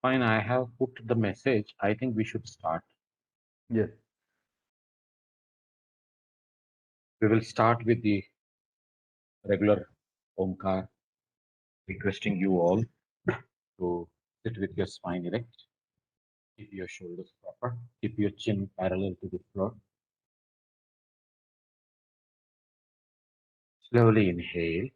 Fine, I have put the message. I think we should start. Yes. We will start with the regular Omkar, requesting you all to sit with your spine erect, keep your shoulders proper, keep your chin parallel to the floor. Slowly inhale.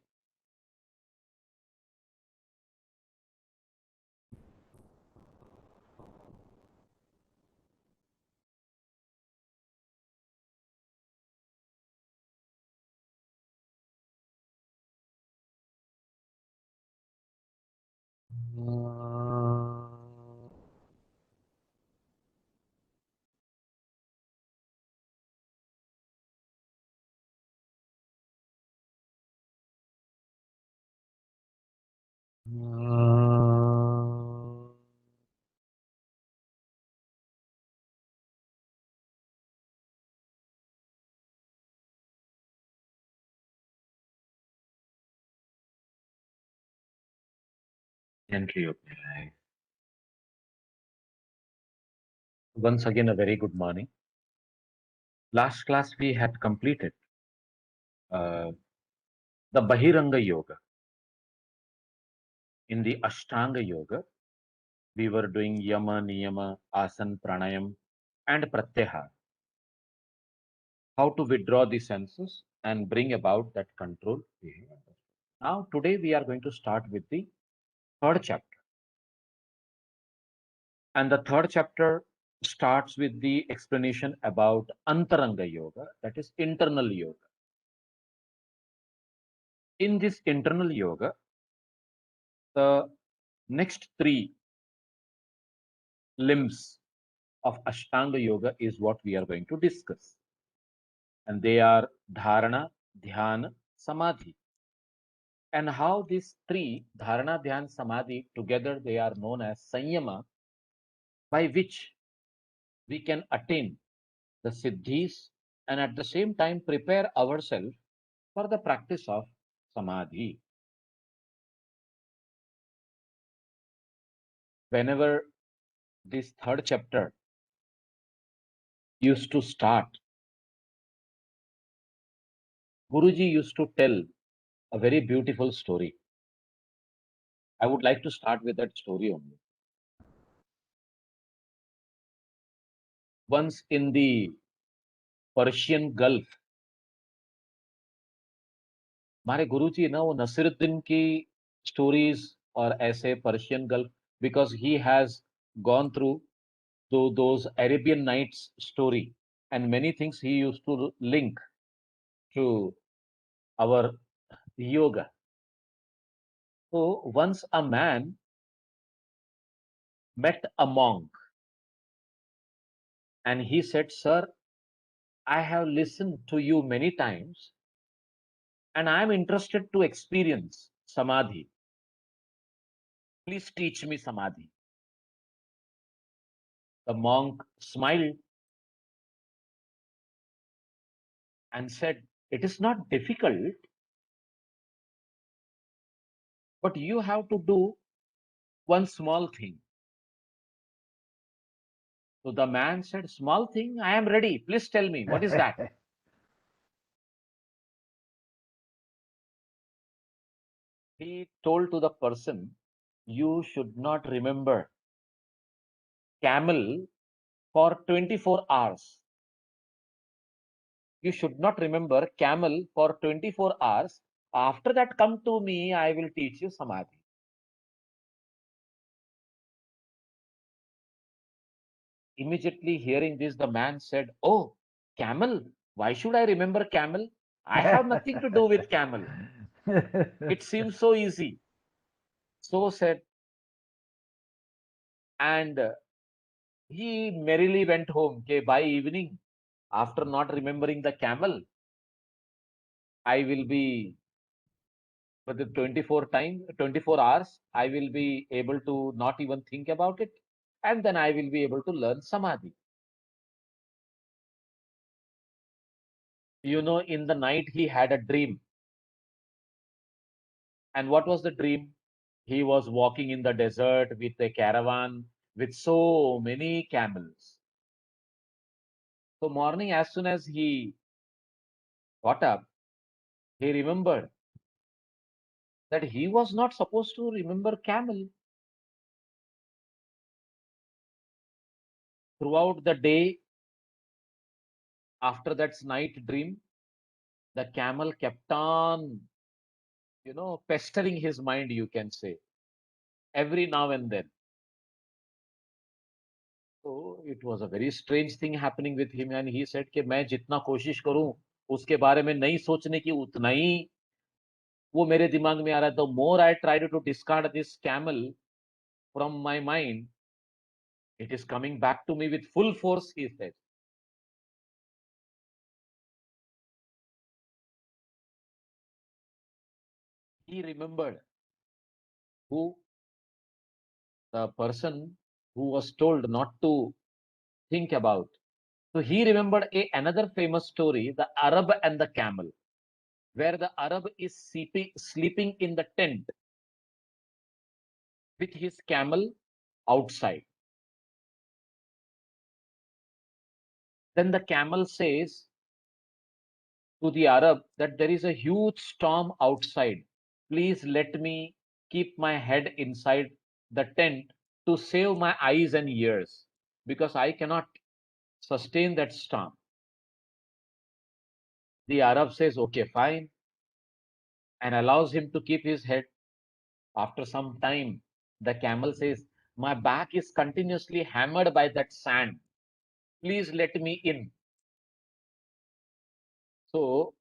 Gently open your eyes. Once again, a very good morning. Last class we had completed uh, the Bahiranga Yoga. In the Ashtanga Yoga, we were doing Yama, Niyama, Asana, Pranayam, and Pratyahara. How to withdraw the senses and bring about that control. Now, today we are going to start with the third chapter. And the third chapter starts with the explanation about Antaranga Yoga, that is internal yoga. In this internal yoga, the next three limbs of Ashtanga Yoga is what we are going to discuss. And they are Dharana, Dhyana, Samadhi. And how these three, Dharana, Dhyana, Samadhi, together they are known as Sanyama, by which we can attain the Siddhis and at the same time prepare ourselves for the practice of Samadhi. Whenever this third chapter used to start, Guruji used to tell a very beautiful story. I would like to start with that story only. Once in the Persian Gulf, हमारे गुरुजी ना वो नसीरुद्दीन की stories और ऐसे Persian Gulf, because he has gone through those Arabian Nights story and many things he used to link to our yoga. So once a man met a monk and he said, "Sir, I have listened to you many times and I am interested to experience Samadhi. Please teach me Samadhi." The monk smiled and said, "It is not difficult, but you have to do one small thing." So the man said, "Small thing? I am ready. Please tell me, what is that?" He told to the person, "You should not remember camel for 24 hours. You should not remember camel for 24 hours. After that, come to me, I will teach you Samadhi." Immediately hearing this, the man said, "Oh, camel? Why should I remember camel? I have nothing to do with camel. It seems so easy." So said, and he merrily went home. Okay, by evening, after not remembering the camel, I will be for the 24 hours, I will be able to not even think about it, and then I will be able to learn Samadhi. You know, in the night he had a dream. And what was the dream? He was walking in the desert with a caravan with so many camels. So morning, as soon as he got up, he remembered that he was not supposed to remember camel. Throughout the day, after that night dream, the camel kept on, pestering his mind, you can say, every now and then. So it was a very strange thing happening with him, and he said कि मैं जितना कोशिश करूं उसके बारे में नहीं सोचने की, उतना ही वो मेरे दिमाग में आ रहा है. The more I tried to discard this camel from my mind, it is coming back to me with full force, he said. He remembered who the person who was told not to think about. So he remembered another famous story, the Arab and the camel, where the Arab is sleeping in the tent with his camel outside. Then the camel says to the Arab that there is a huge storm outside. Please let me keep my head inside the tent to save my eyes and ears because I cannot sustain that storm. The Arab says, okay, fine, and allows him to keep his head. After some time, the camel says, my back is continuously hammered by that sand. Please let me in. So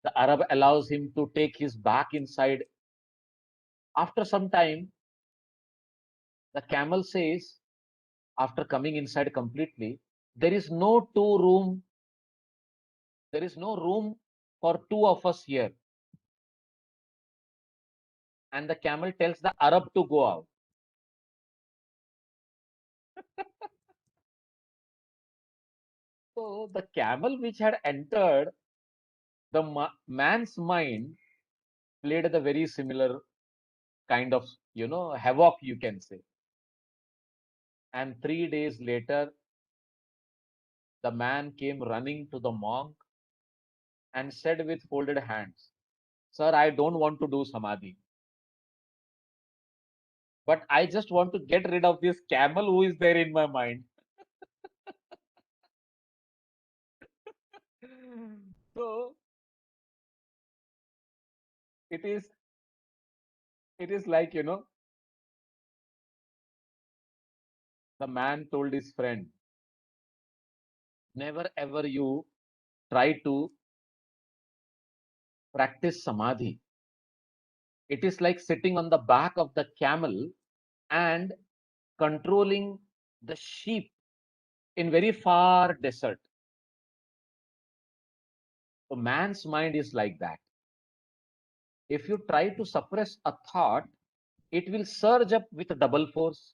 the Arab allows him to take his back inside. After some time, the camel says, after coming inside completely, there is no two room, there is no room for two of us here. And the camel tells the Arab to go out. So the camel which had entered the man's mind played the very similar kind of, havoc, you can say. And 3 days later, the man came running to the monk and said with folded hands, sir, I don't want to do samadhi, but I just want to get rid of this camel who is there in my mind. So it is it is like, the man told his friend, never ever you try to practice samadhi. It is like sitting on the back of the camel and controlling the sheep in very far desert. So man's mind is like that. If you try to suppress a thought, it will surge up with double force.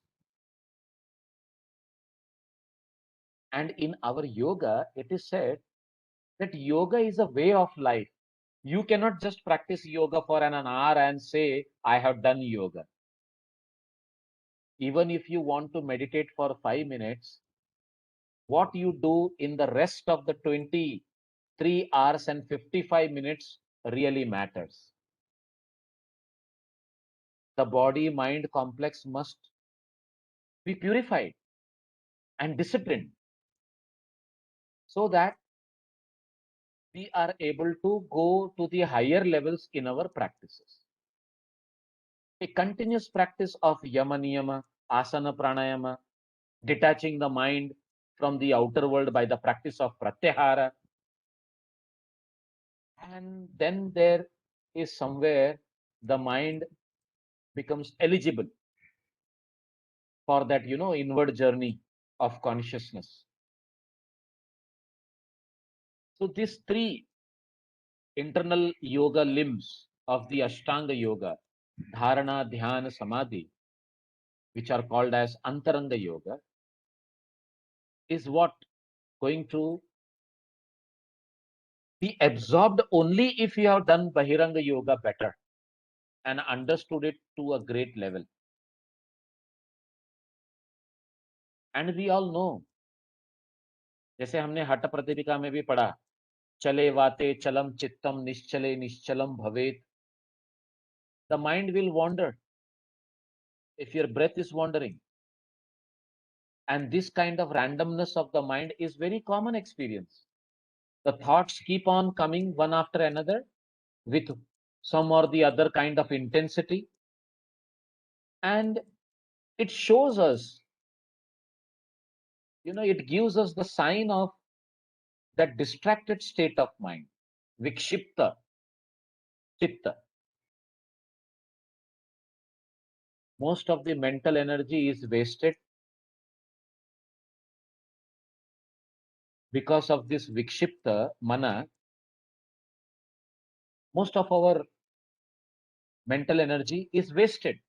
And in our yoga, it is said that yoga is a way of life. You cannot just practice yoga for an hour and say, I have done yoga. Even if you want to meditate for 5 minutes, what you do in the rest of the 23 hours and 55 minutes really matters. The body mind complex must be purified and disciplined so that we are able to go to the higher levels in our practices. A continuous practice of yama niyama, asana pranayama, detaching the mind from the outer world by the practice of pratyahara. And then there is somewhere the mind becomes eligible for that, inward journey of consciousness. So these three internal yoga limbs of the Ashtanga Yoga, Dharana, Dhyana, Samadhi, which are called as Antaranga Yoga, is what going to be absorbed only if you have done Bahiranga Yoga better. and understood it to a great level. And we all know, जैसे हमने हठ प्रतिपिका में भी पढ़ा, चले वाते चलम चित्तम निश्चले निश्चलम भवेत. The mind will wander if your breath is wandering. And this kind of randomness of the mind is very common experience. The thoughts keep on coming one after another with some or the other kind of intensity. And it shows us, it gives us the sign of that distracted state of mind, vikshipta, chitta. Most of the mental energy is wasted because of this vikshipta mana. Most of our mental energy is wasted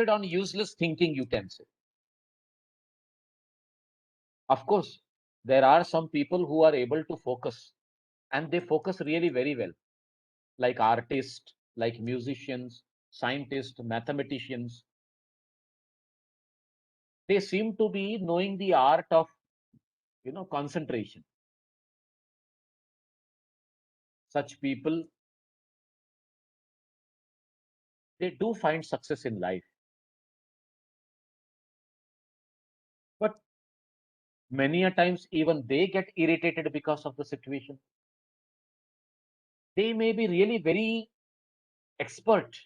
on useless thinking, you can say. Of course, there are some people who are able to focus, and they focus really very well, like artists, like musicians, scientists, mathematicians. They seem to be knowing the art of, concentration. Such people, they do find success in life. But many a times, even they get irritated because of the situation. They may be really very expert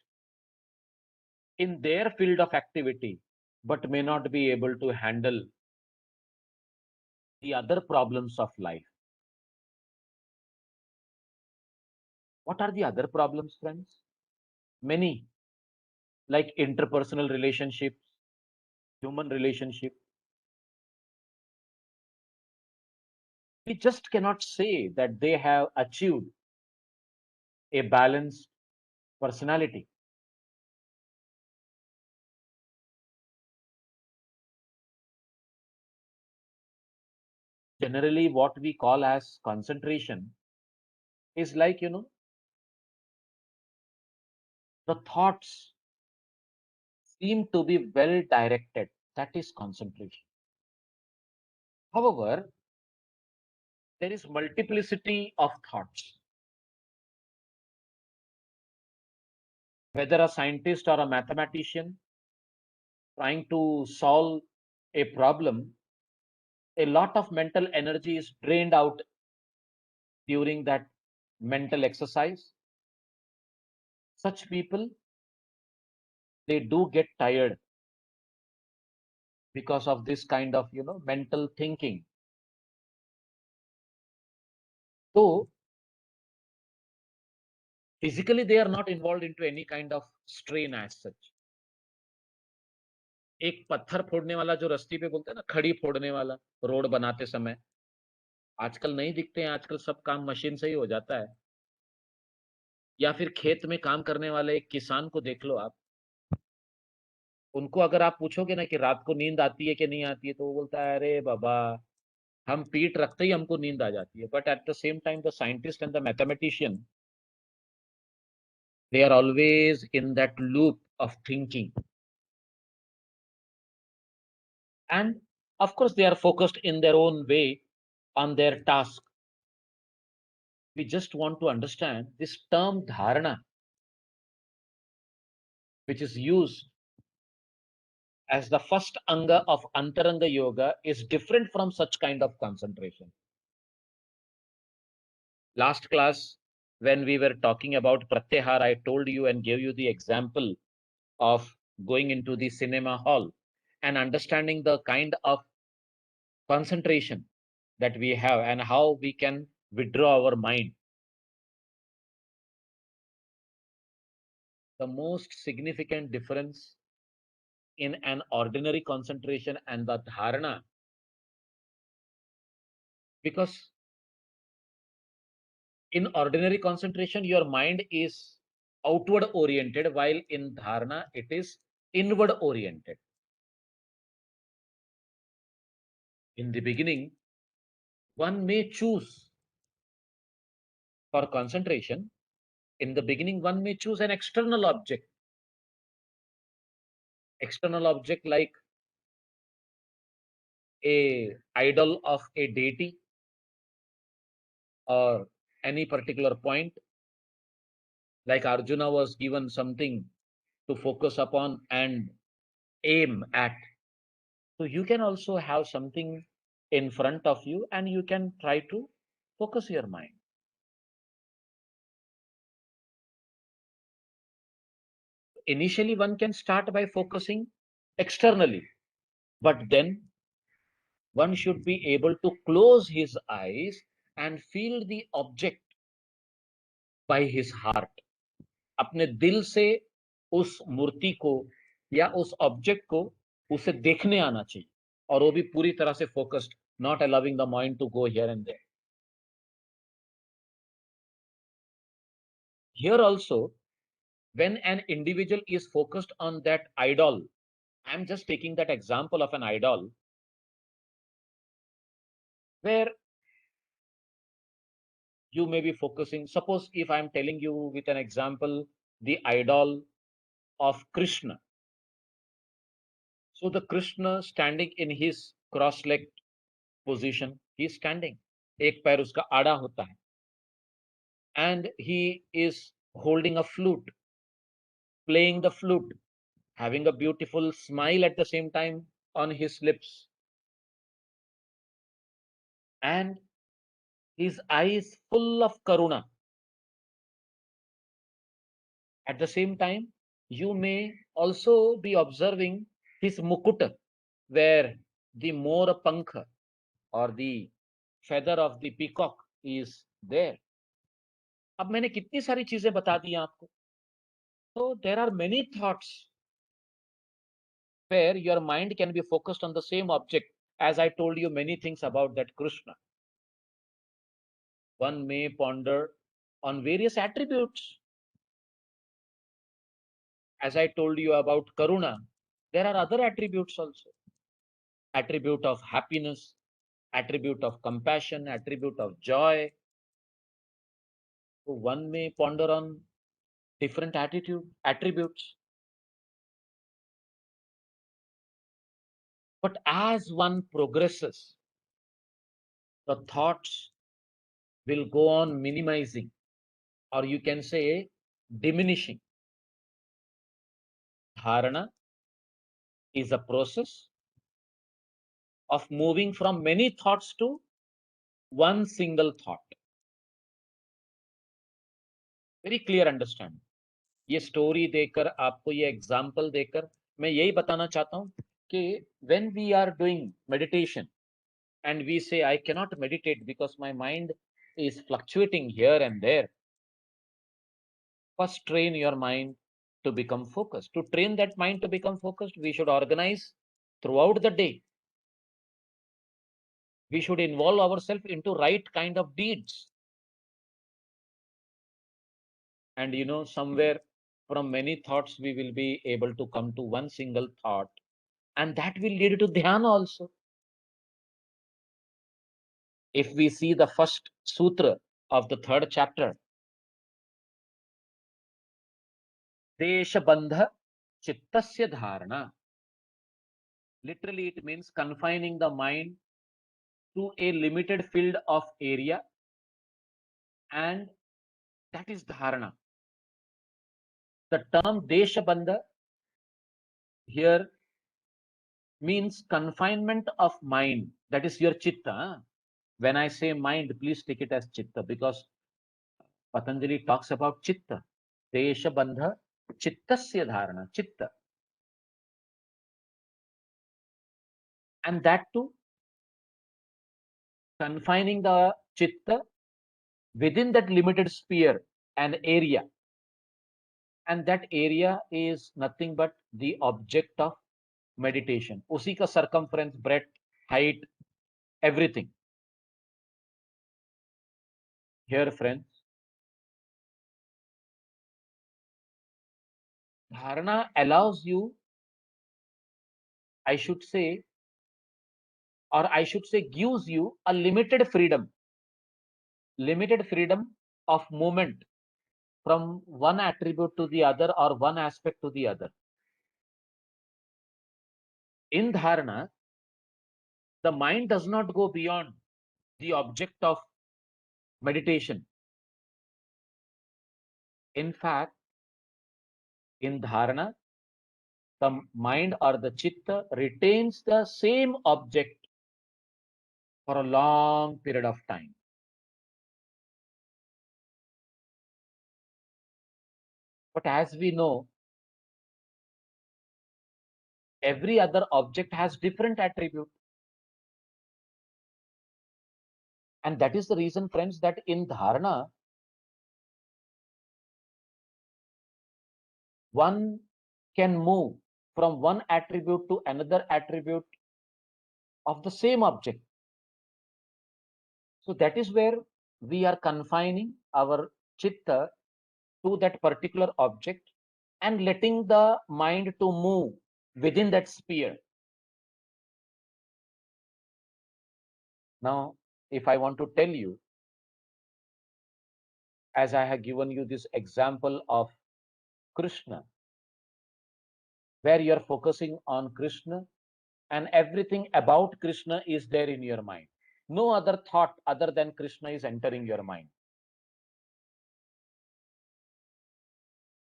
in their field of activity, but may not be able to handle the other problems of life. What are the other problems, friends? Many, like interpersonal relationships, human relationship. We just cannot say that they have achieved a balanced personality. Generally, what we call as concentration is like, the thoughts seem to be well directed. That is concentration. However, there is multiplicity of thoughts. Whether a scientist or a mathematician trying to solve a problem, a lot of mental energy is drained out during that mental exercise. Such people, they do get tired because of this kind of, mental thinking. So physically, they are not involved into any kind of strain as such. एक पत्थर फोड़ने वाला जो रस्ती पे बोलते हैं ना, खड़ी फोड़ने वाला, रोड बनाते समय, आजकल नहीं दिखते हैं, आजकल सब काम मशीन से ही हो जाता है. या फिर खेत में काम करने वाले एक किसान को देख लो आप, उनको अगर आप पूछोगे ना कि रात को नींद आती है कि नहीं आती है, तो वो बोलता है, अरे बाबा, हम पीठ रखते ही हमको नींद आ जाती है. But at the same time the scientist and the mathematician, they are always in that loop of thinking, and of course they are focused in their own way on their task. We just want to understand this term dharana, which is used as the first anga of antaranga yoga, is different from such kind of concentration. Last class, when we were talking about pratyahar, I told you and gave you the example of going into the cinema hall and understanding the kind of concentration that we have and how we can withdraw our mind. The most significant difference in an ordinary concentration and the dharana, because in ordinary concentration your mind is outward oriented, while in dharana it is inward oriented. In the beginning, one may choose for concentration In the beginning, one may choose an external object like a idol of a deity or any particular point, like Arjuna was given something to focus upon and aim at. So you can also have something in front of you and you can try to focus your mind. Initially, one can start by focusing externally, but then one should be able to close his eyes and feel the object by his heart. अपने दिल से उस मूर्ति को या उस object को उसे देखने आना चाहिए, और वो भी पूरी तरह से focused, not allowing the mind to go here and there. Here also, when an individual is focused on that idol, I'm just taking that example of an idol where you may be focusing. Suppose if I'm telling you with an example, the idol of Krishna. So the Krishna standing in his cross-legged position, he is standing. एक पैर उसका आड़ा होता है. And he is holding a flute, playing the flute, having a beautiful smile at the same time on his lips. And his eyes full of karuna. At the same time, you may also be observing his mukut, where the more pankha or the feather of the peacock is there. अब मैंने कितनी सारी चीजें बता दी आपको. So there are many thoughts where your mind can be focused on the same object. As I told you many things about that Krishna. One may ponder on various attributes. As I told you about Karuna, there are other attributes also. Attribute of happiness, attribute of compassion, attribute of joy. So one may ponder on different attributes. But as one progresses, the thoughts will go on minimizing, or you can say diminishing. Dharana is a process of moving from many thoughts to one single thought. Very clear understanding. ये story देकर, आपको ये example देकर मैं यही बताना चाहता हूं कि when we are doing meditation and we say I cannot meditate because my mind is fluctuating here and there, first train your mind to become focused. To train that mind to become focused, we should organize throughout the day. We should involve ourselves into right kind of deeds. And somewhere from many thoughts we will be able to come to one single thought, and that will lead to dhyana also. If we see the first sutra of the third chapter, deshabandha chittasya dharana, literally it means confining the mind to a limited field of area, and that is dharana. The term deshabandha here means confinement of mind, that is your chitta. When I say mind, please take it as chitta, because Patanjali talks about chitta. Deshabandha chittasya dharana, chitta. And that too, confining the chitta within that limited sphere and area. And that area is nothing but the object of meditation. Usi ka circumference, breadth, height, everything. Here, friends, dharana allows you, I should say, or I should say, gives you a limited freedom of movement from one attribute to the other or one aspect to the other. In dharana, the mind does not go beyond the object of meditation. In fact, in dharana, the mind or the chitta retains the same object for a long period of time. But as we know, every other object has different attribute. And that is the reason, friends, that in dharana, one can move from one attribute to another attribute of the same object. So that is where we are confining our chitta to that particular object and letting the mind to move within that sphere. Now, if I want to tell you, as I have given you this example of Krishna, where you are focusing on Krishna and everything about Krishna is there in your mind. No other thought other than Krishna is entering your mind.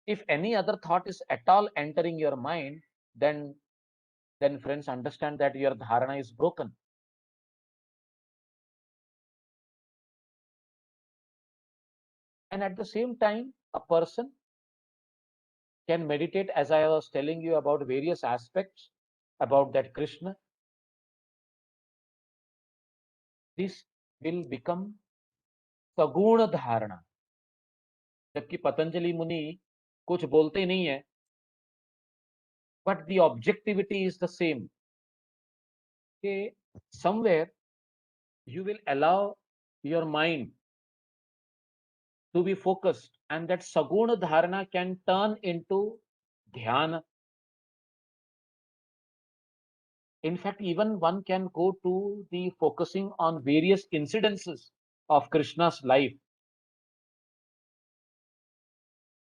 If any other thought is at all entering your mind, then friends, understand that your dharana is broken. And at the same time, a person can meditate, as I was telling you about various aspects about that Krishna. This will become saguna dharana. जबकि पतंजलि मुनि कुछ बोलते नहीं है, but the objectivity is the same. Okay, somewhere you will allow your mind to be focused, and that saguna dharana can turn into dhyana. In fact, even one can go to the focusing on various incidences of Krishna's life,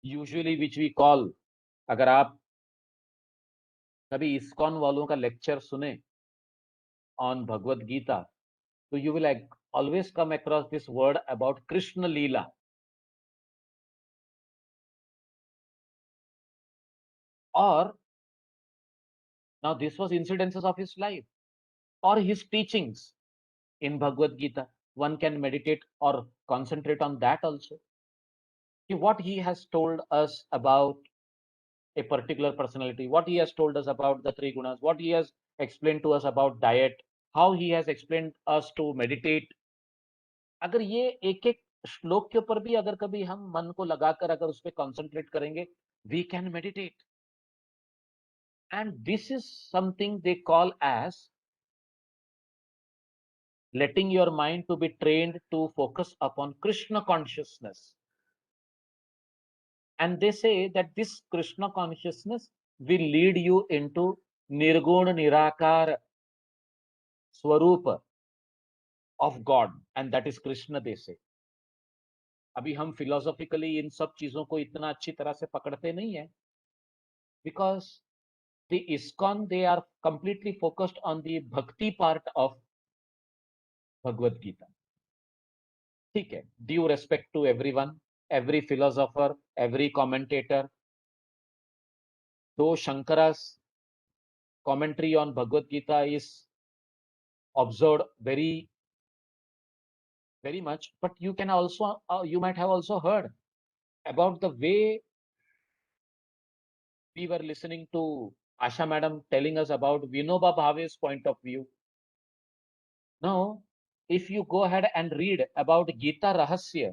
usually which we call, अगर आप कभी ISKCON वालों का lecture सुने on Bhagavad Gita, so you will always come across this word about Krishna Leela. Or now this was incidences of his life or his teachings in Bhagavad Gita. One can meditate or concentrate on that also. What he has told us about a particular personality, what he has told us about the three gunas, what he has explained to us about diet, how he has explained us to meditate. अगर ये एक एक श्लोक के ऊपर भी अगर कभी हम मन को लगाकर अगर उस पर कॉन्सेंट्रेट करेंगे, we can meditate. And this is something they call as letting your mind to be trained to focus upon Krishna consciousness. And they say that this Krishna consciousness will lead you into Nirguna Nirakara Swarupa of God, and that is Krishna, they say. अभी हम philosophically इन सब चीजों को इतना अच्छी तरह से पकड़ते नहीं है, because the ISKCON, they are completely focused on the bhakti part of Bhagavad Gita. ठीक है, due respect to everyone, every philosopher, every commentator, though Shankara's commentary on Bhagavad Gita is observed very much, but you can also you might have also heard about the way we were listening to Asha madam telling us about Vinoba Bhave's point of view. Now, if you go ahead and read about Gita Rahasya,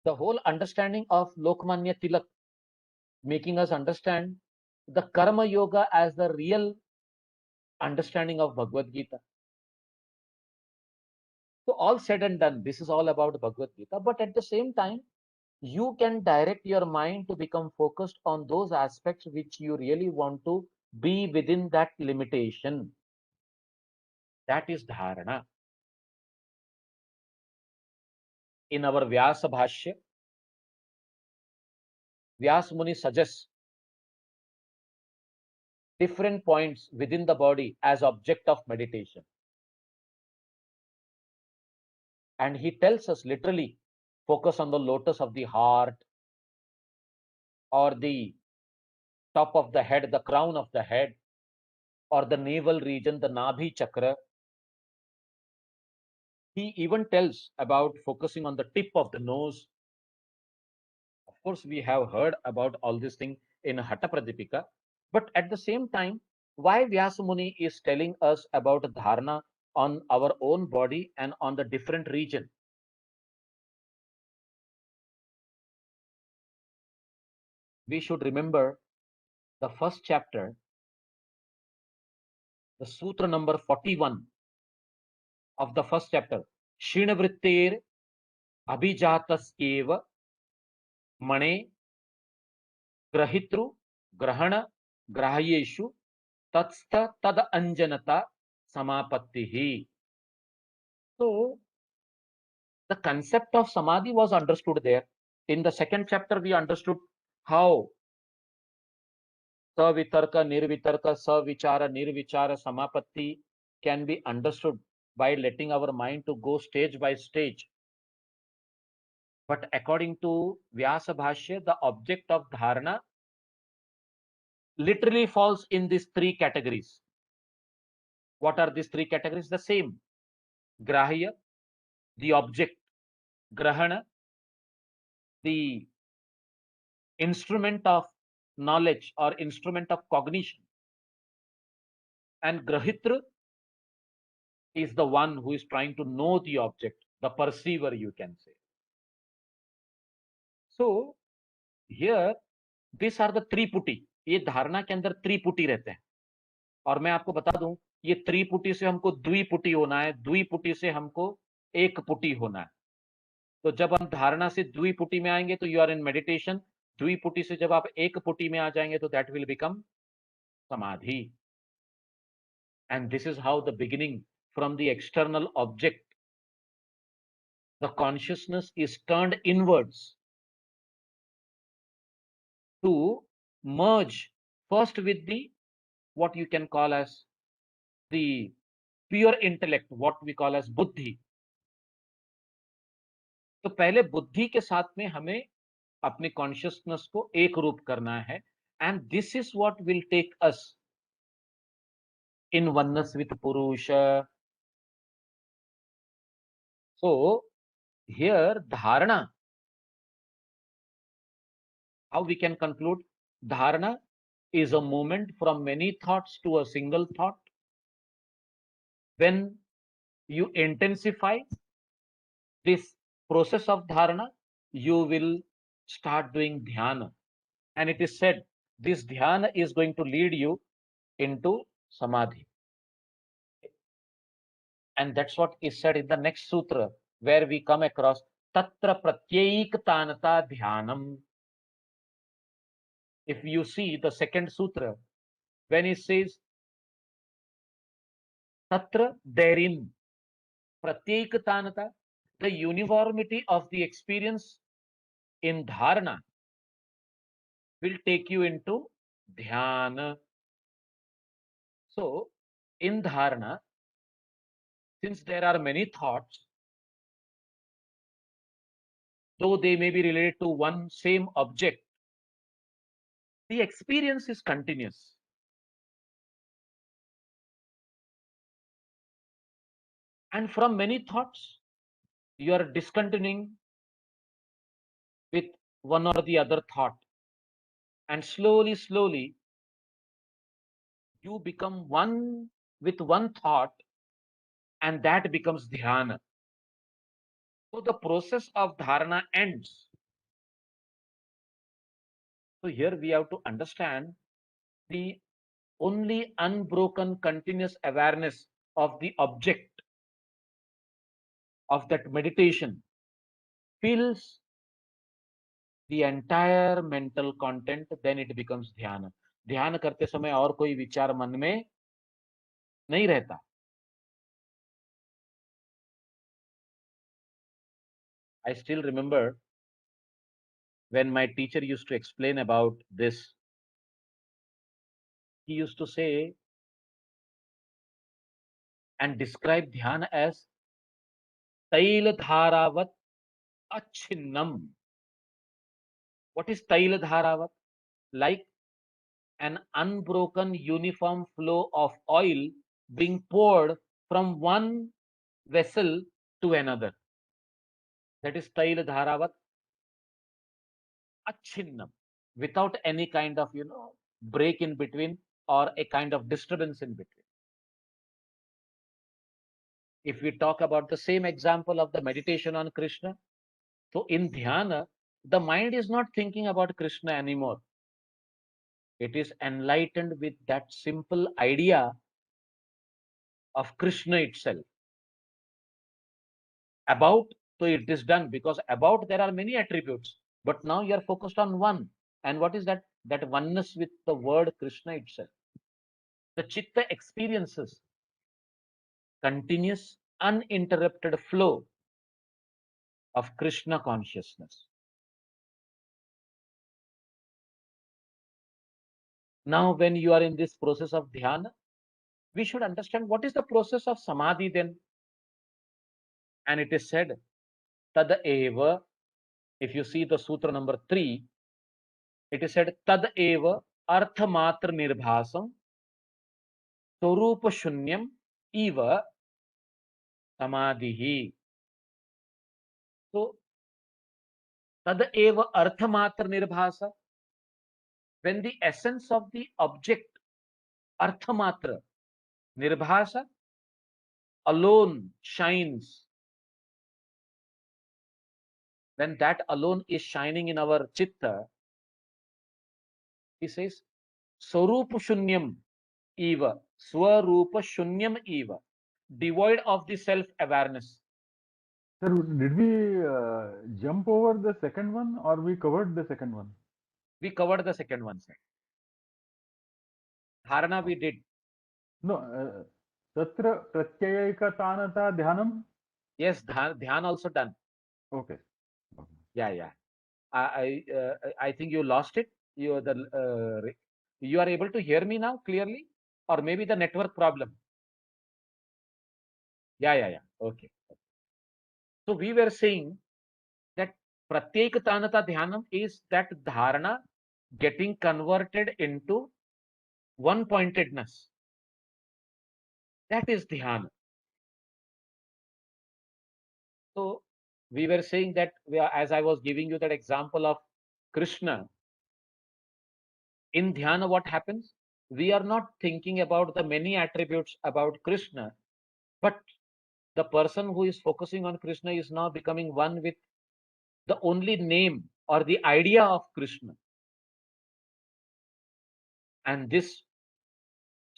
the whole understanding of Lokmanya Tilak, making us understand the Karma Yoga as the real understanding of Bhagavad Gita. So all said and done, this is all about Bhagavad Gita, but at the same time, you can direct your mind to become focused on those aspects which you really want to be within that limitation. That is dharana. In our Vyasa Bhashya, Vyas Muni suggests different points within the body as object of meditation. And he tells us literally, focus on the lotus of the heart or the top of the head, the crown of the head, or the navel region, the Nabhi chakra. He even tells about focusing on the tip of the nose. Of course, we have heard about all these things in Hatha Pradipika, but at the same time, why Vyasamuni is telling us about dharana on our own body and on the different region? We should remember the first chapter, the sutra number 41 of the first chapter. Shinavrittir abhijatas mane grahitru grahana grahyeshu tatstha tad anjanata samapattihi. So the concept of samadhi was understood there. In the second chapter, we understood how savitarka, nirvitarka, savichara, nirvichara, samapatti can be understood by letting our mind to go stage by stage. But according to Vyasa Bhashya, the object of dharana literally falls in these three categories. What are these three categories? The same. Grahya, the object. Grahana, the instrument of knowledge or instrument of cognition. And Grahitra is the one who is trying to know the object, the perceiver, you can say. So here, these are the त्रिपुटी. ये धारणा के अंदर त्रिपुटी रहते हैं. और मैं आपको बता दूं, ये त्रिपुटी से हमको द्विपुटी होना है, द्विपुटी से हमको एक पुटी होना है. तो जब हम धारणा से द्विपुटी में आएंगे तो यू आर इन मेडिटेशन. द्विपुटी से जब आप एक पुटी में आ जाएंगे तो दैट विल बिकम समाधि. And this is how the beginning, from the external object, the consciousness is turned inwards to merge first with the what you can call as the pure intellect, what we call as buddhi. तो पहले बुद्धि के साथ में हमें अपने consciousness को एक रूप करना है. And this is what will take us in oneness with Purusha. So here dharana, how we can conclude, dharana is a movement from many thoughts to a single thought. When you intensify this process of dharana, you will start doing dhyana. And it is said this dhyana is going to lead you into samadhi. And that's what is said in the next sutra, where we come across tatra pratyektanata dhyanam. If you see the second sutra, when it says tatra, therein, pratyektanata, the uniformity of the experience in dharana will take you into dhyana. So in dharana, since there are many thoughts, though they may be related to one same object, the experience is continuous. And from many thoughts, you are discontinuing with one or the other thought. And slowly, slowly, you become one with one thought, and that becomes dhyana. So the process of dharana ends. So here we have to understand the only unbroken continuous awareness of the object of that meditation fills the entire mental content, then it becomes dhyana. ध्यान करते समय और कोई विचार मन में नहीं रहता. I still remember When my teacher used to explain about this, he used to say and describe dhyana as tail dharavat achinnam. What is tail dharavat? Like an unbroken uniform flow of oil being poured from one vessel to another. That is tail dharavat achinnam, without any kind of break in between or a kind of disturbance in between. If we talk about the same example of the meditation on Krishna, so in dhyana, the mind is not thinking about Krishna anymore. It is enlightened with that simple idea of Krishna itself. About, so it is done, because about there are many attributes, but now you are focused on one. And what is that? That oneness with the word Krishna itself. The chitta experiences continuous, uninterrupted flow of Krishna consciousness. Now, when you are in this process of dhyana, we should understand what is the process of samadhi then. And it is said, tad eva, if you see the sutra number 3, it is said, tad eva arthamatra nirbhasam swarupa shunyam eva samadhihi. So, tad eva arthamatra nirbhasa, when the essence of the object, arthamatra, nirbhasa, alone shines, when that alone is shining in our chitta, he says, Swarupa Shunyam Eva, Swarupa Shunyam Eva, devoid of the self-awareness. Sir, did we jump over the second one, or we covered the second one? We covered the second one, sir. Dharana we did. No, Tatra Pratyayikatanata Dhyanam? Yes, Dhyan also done. Okay. Yeah. I think you lost it. You are able to hear me now clearly, or maybe the network problem. Yeah. Okay. So we were saying that Pratyekatanata Dhyanam is that dharana getting converted into one pointedness. That is dhyana. So we were saying that as I was giving you that example of Krishna, in dhyana, what happens? We are not thinking about the many attributes about Krishna, but the person who is focusing on Krishna is now becoming one with the only name or the idea of Krishna. And this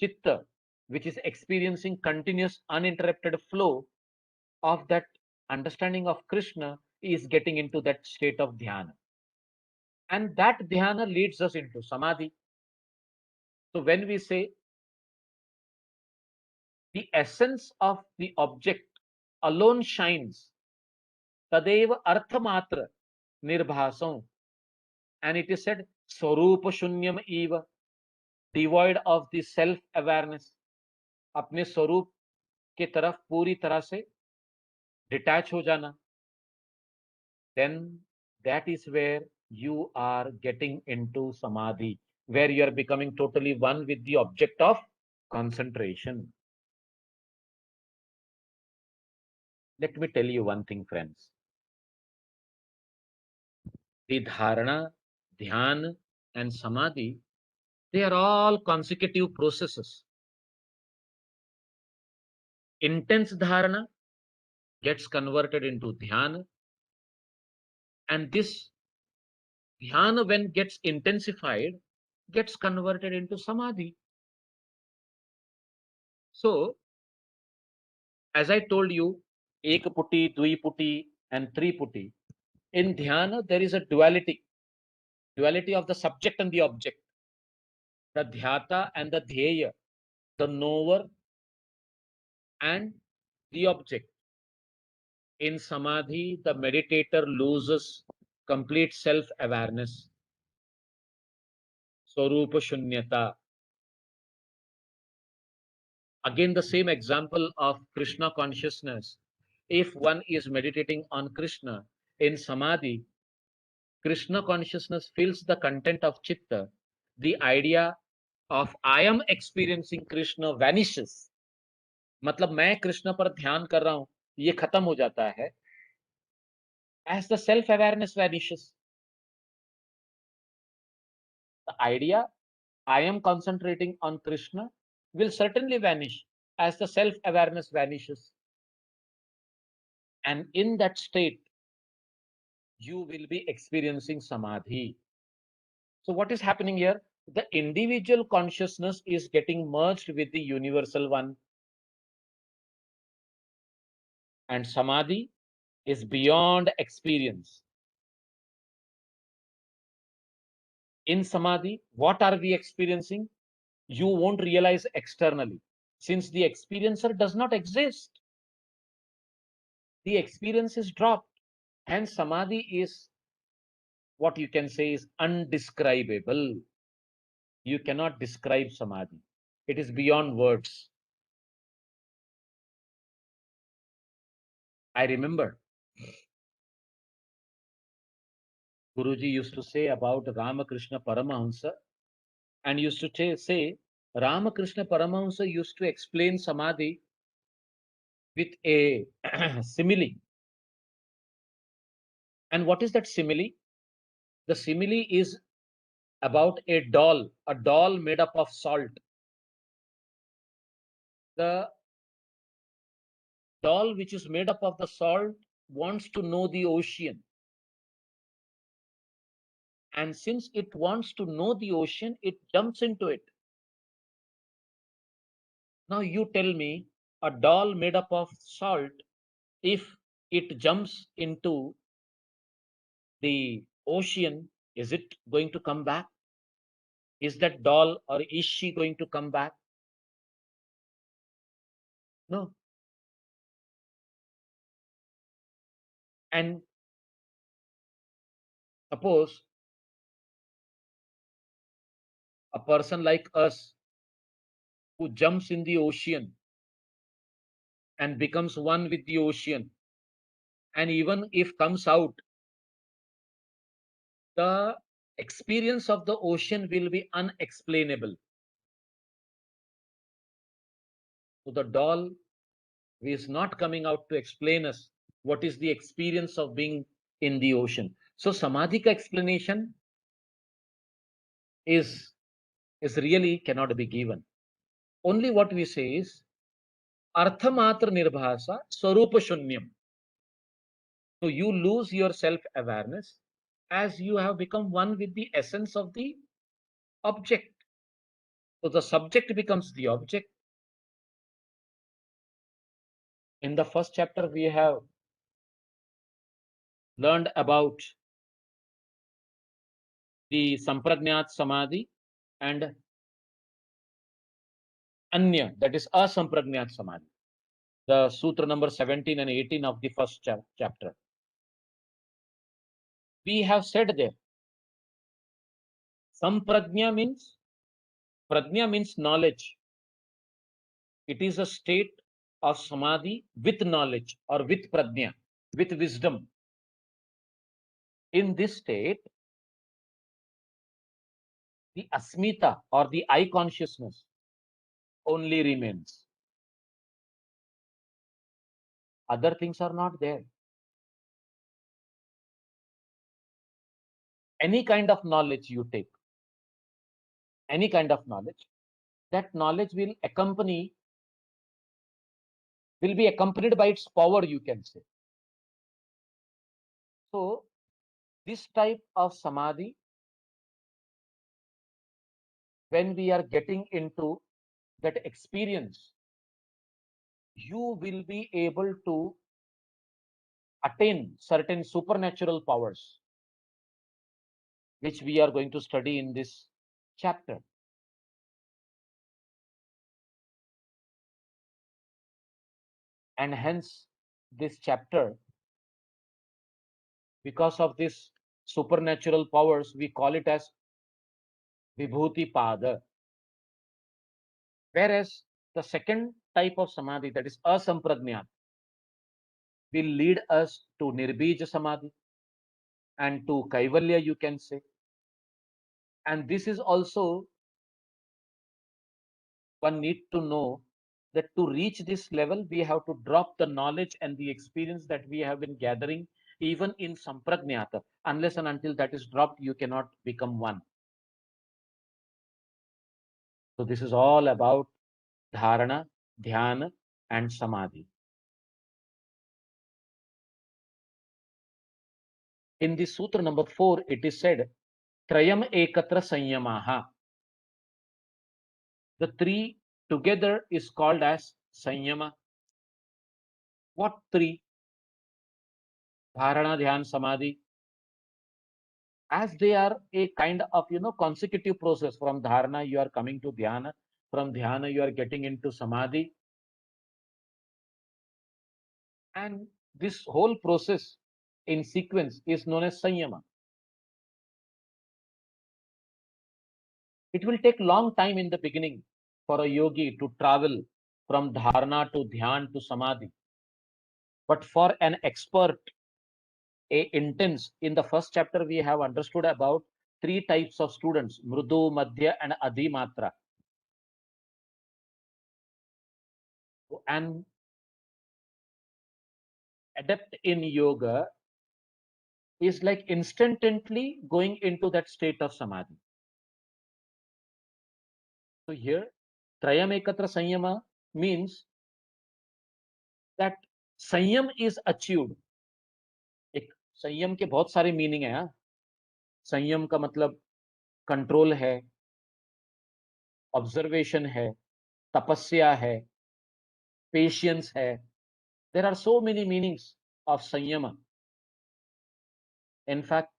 chitta, which is experiencing continuous uninterrupted flow of that understanding of Krishna, is getting into that state of dhyana. And that dhyana leads us into samadhi. So when we say the essence of the object alone shines, tadeva arthamatra nirbhasam, and it is said swarupa shunyam eva, devoid of the self awareness, अपने स्वरूप के तरफ पूरी तरह से detach हो जाना, then that is where you are getting into samadhi, where you are becoming totally one with the object of concentration. Let me tell you one thing, friends. The dharana, dhyan, and samadhi, they are all consecutive processes. Intense dharana gets converted into dhyana, and this dhyana, when gets intensified, gets converted into samadhi. So, as I told you, Ekaputi, Dviputi, and Triputi, in dhyana, there is a duality of the subject and the object, the dhyata and the dhyaya, the knower and the object. In samadhi, the meditator loses complete self-awareness, Swarupa Shunyata. Again, the same example of Krishna consciousness. If one is meditating on Krishna in Samadhi, Krishna consciousness fills the content of Chitta. The idea of I am experiencing Krishna vanishes. मतलब मैं कृष्ण पर ध्यान कर रहा हूं, ये खत्म हो जाता है as the self awareness vanishes. The idea I am concentrating on Krishna will certainly vanish as the self awareness vanishes. And in that state, you will be experiencing samadhi. So, what is happening here? The individual consciousness is getting merged with the universal one, and samadhi is beyond experience. In samadhi, what are we experiencing? You won't realize externally, since the experiencer does not exist. The experience is dropped. Hence, samadhi is what you can say is undescribable. You cannot describe samadhi. It is beyond words. I remember Guruji used to say about Ramakrishna Paramahamsa, and used to say Ramakrishna Paramahamsa used to explain samadhi with a simile. And what is that simile? The simile is about a doll made up of salt. The doll which is made up of the salt wants to know the ocean. And since it wants to know the ocean, it jumps into it. Now you tell me, a doll made up of salt, if it jumps into the ocean, is it going to come back? Is that doll, or is she going to come back? No. And suppose a person like us who jumps in the ocean and becomes one with the ocean, and even if comes out, the experience of the ocean will be unexplainable. So the doll is not coming out to explain us what is the experience of being in the ocean. So samadhi ka explanation is really cannot be given. Only what we say is arthamatra nirbhasa swarupa shunyam. So you lose your self awareness as you have become one with the essence of the object. So the subject becomes the object. In the first chapter, we have learned about the Sampragnat Samadhi and Anya, that is Asampragnat Samadhi. The Sutra number 17 and 18 of the first chapter. We have said there, Samprajna means knowledge. It is a state of Samadhi with knowledge or with prajna, with wisdom. In this state, the asmita or the I consciousness only remains. Other things are not there. Any kind of knowledge you take, any kind of knowledge, that knowledge will be accompanied by its power, you can say. So this type of samadhi, when we are getting into that experience, you will be able to attain certain supernatural powers, which we are going to study in this chapter. And hence, this chapter, because of this supernatural powers, we call it as Vibhuti Pada. Whereas the second type of samadhi, that is asampragnat, will lead us to Nirbija Samadhi and to Kaivalya, you can say. And this is also, one need to know that to reach this level, we have to drop the knowledge and the experience that we have been gathering, even in Sampragnata. Unless and until that is dropped, you cannot become one. So this is all about Dharana, Dhyana, and Samadhi. In the sutra number 4, it is said, Trayam ekatra sanyamaha. The three together is called as sanyama. What three? Dharana, Dhyan, Samadhi. As they are a kind of, consecutive process. From Dharana, you are coming to Dhyana. From Dhyana, you are getting into Samadhi. And this whole process in sequence is known as Sanyama. It will take long time in the beginning for a yogi to travel from Dharana to Dhyan to Samadhi. But for an expert, a intense, in the first chapter, we have understood about three types of students, Mrudu, Madhya, and Adhimatra. An adept in yoga is like instantly going into that state of Samadhi. So here, Trayam Ekatra Sanyama means that संयम is achieved. एक संयम के बहुत सारे meaning है. संयम का मतलब कंट्रोल है, ऑब्जर्वेशन है, तपस्या है, पेशियंस है. There are so many meanings of संयम. In fact,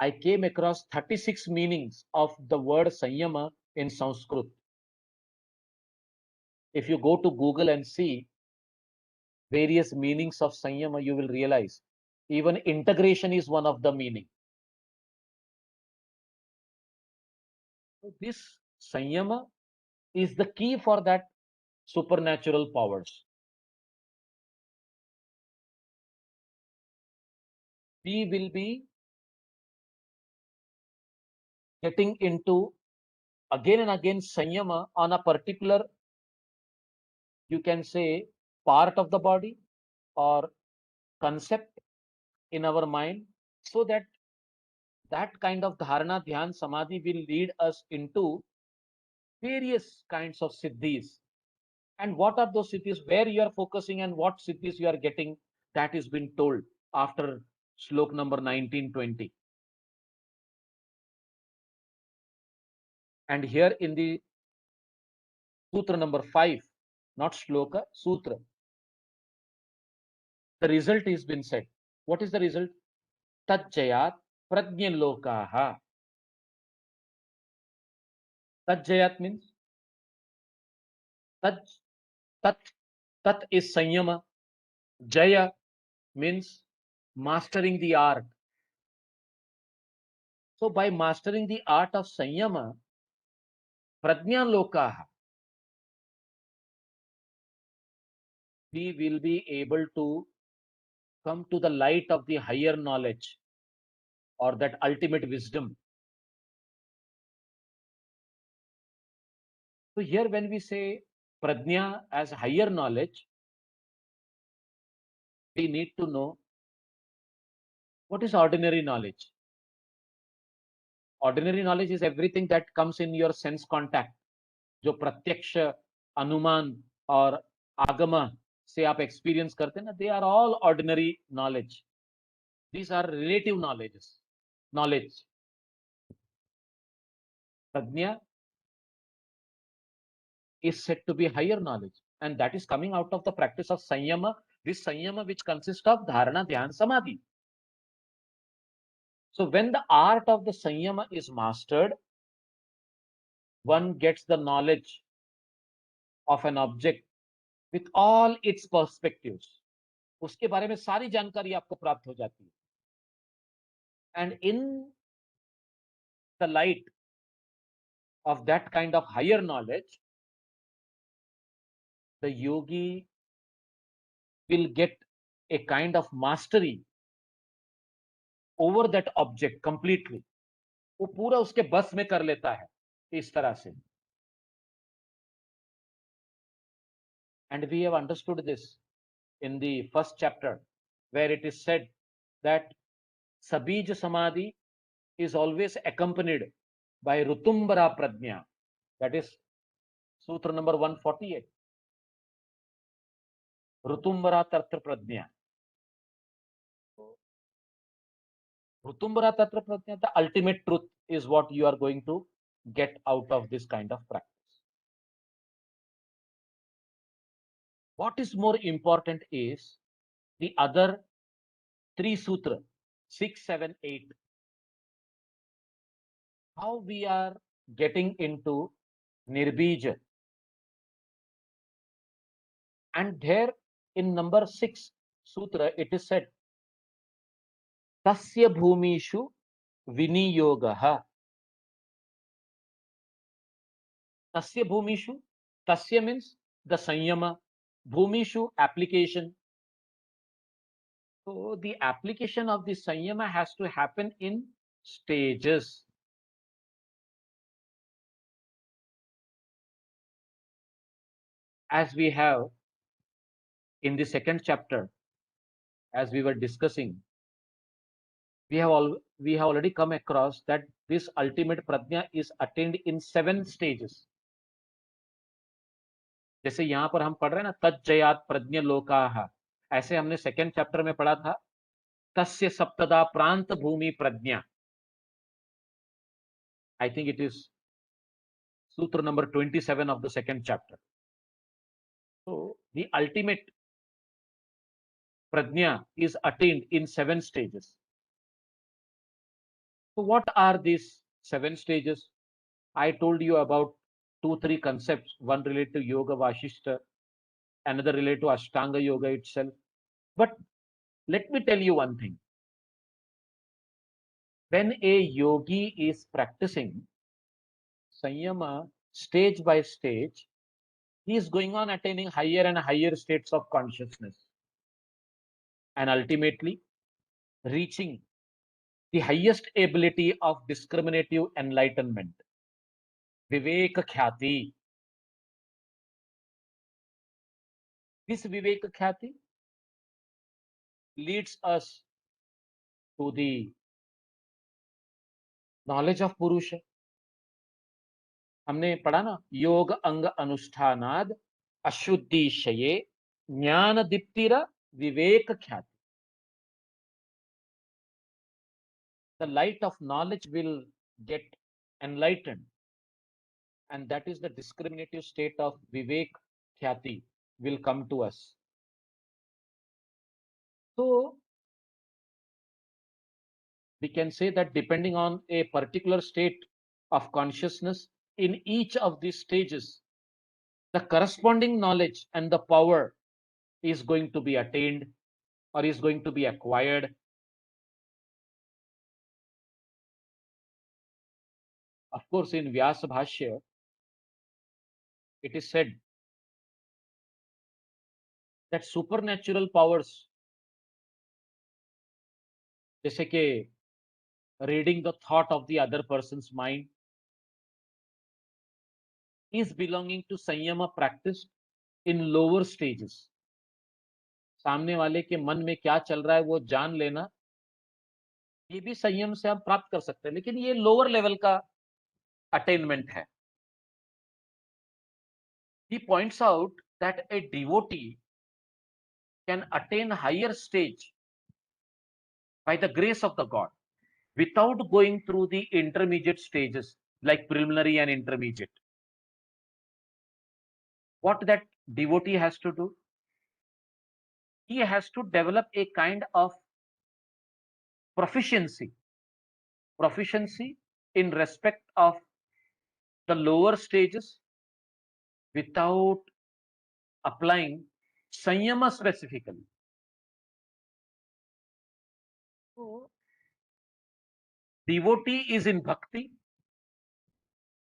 I came across 36 meanings of the word संयम in Sanskrit. If you go to Google and see various meanings of sanyama, you will realize even integration is one of the meaning. So this sanyama is the key for that supernatural powers. We will be getting into again and again sanyama on a particular, you can say, part of the body or concept in our mind, so that that kind of dharana, dhyan, samadhi will lead us into various kinds of siddhis. And what are those cities where you are focusing and what cities you are getting, that is been told after slok number 1920. And here in the sutra number 5, not shloka, sutra, the result is been said. What is the result? Tajjayat prajnalokaha. Tajjayat means tat, tat, tat is sanyama. Jaya means mastering the art. So by mastering the art of sanyama, prajnalokaha, we will be able to come to the light of the higher knowledge or that ultimate wisdom. So here when we say prajna as higher knowledge, we need to know what is ordinary knowledge. Ordinary knowledge is everything that comes in your sense contact. जो प्रत्यक्ष, अनुमान और आगमा से आप experience करते हैं ना, they are all ordinary knowledge. These are relative knowledge. Prajna is said to be higher knowledge, and that is coming out of the practice of sanyama. This sanyama which consists of dharana, dhyan, samadhi. So when the art of the sanyama is mastered, one gets the knowledge of an object with all its perspectives. उसके बारे में सारी जानकारी आपको प्राप्त हो जाती है. And in the light of that kind of higher knowledge, the yogi will get a kind of mastery over that object completely. वो पूरा उसके बस में कर लेता है इस तरह से. And we have understood this in the first chapter, where it is said that Sabij Samadhi is always accompanied by Rutumbara Prajna. That is Sutra number 148. Rutumbara Tatra Prajna. Rutumbara Tatra Prajna, the ultimate truth is what you are going to get out of this kind of practice. What is more important is the other three sutra, 6, 7, 8. How we are getting into Nirbija. And there in number 6 sutra, it is said, Tasya bhumishu viniyogaha. Tasya bhumishu, tasya means the sanyama, bhumishu application. So the application of the sanyama has to happen in stages. As we have in the second chapter, as we were discussing, we have already come across that this ultimate prajna is attained in 7 stages. जैसे यहां पर हम पढ़ रहे हैं ना, तज्जयात प्रज्ञ लोकाः, ऐसे हमने सेकेंड चैप्टर में पढ़ा था तस्य सप्तदा प्रांत भूमि प्रज्ञा. I think it is sutra number 27 of the second chapter. So the ultimate prajna is attained in 7 stages. So what are these 7 stages? I told you about 2-3 concepts. One related to Yoga Vashishta, another related to Ashtanga Yoga itself. But let me tell you one thing. When a yogi is practicing Sanyama stage by stage, he is going on attaining higher and higher states of consciousness, and ultimately reaching the highest ability of discriminative enlightenment, Viveka Khyati. This Viveka Khyati leads us to the knowledge of Purusha. हमने पढ़ा ना, योग अंग अनुष्ठानाद अशुद्धि शये ज्ञान दीप्तिरा विवेक ख्याति. The light of knowledge will get enlightened, and that is the discriminative state of Vivek Khyati will come to us. So we can say that depending on a particular state of consciousness, in each of these stages, the corresponding knowledge and the power is going to be attained or is going to be acquired. Of course, in Vyasa Bhashya, it is said that supernatural powers, जैसे कि reading the thought of the other person's mind, is belonging to Sanyama practice in lower stages. सामने वाले के मन में क्या चल रहा है वो जान लेना, ये भी संयम से हम प्राप्त कर सकते हैं, लेकिन ये लोअर लेवल का अटेनमेंट है. He points out that a devotee can attain higher stage by the grace of the God without going through the intermediate stages like preliminary and intermediate. What that devotee has to do? He has to develop a kind of proficiency in respect of the lower stages without applying Sanyama specifically. So devotee is in bhakti.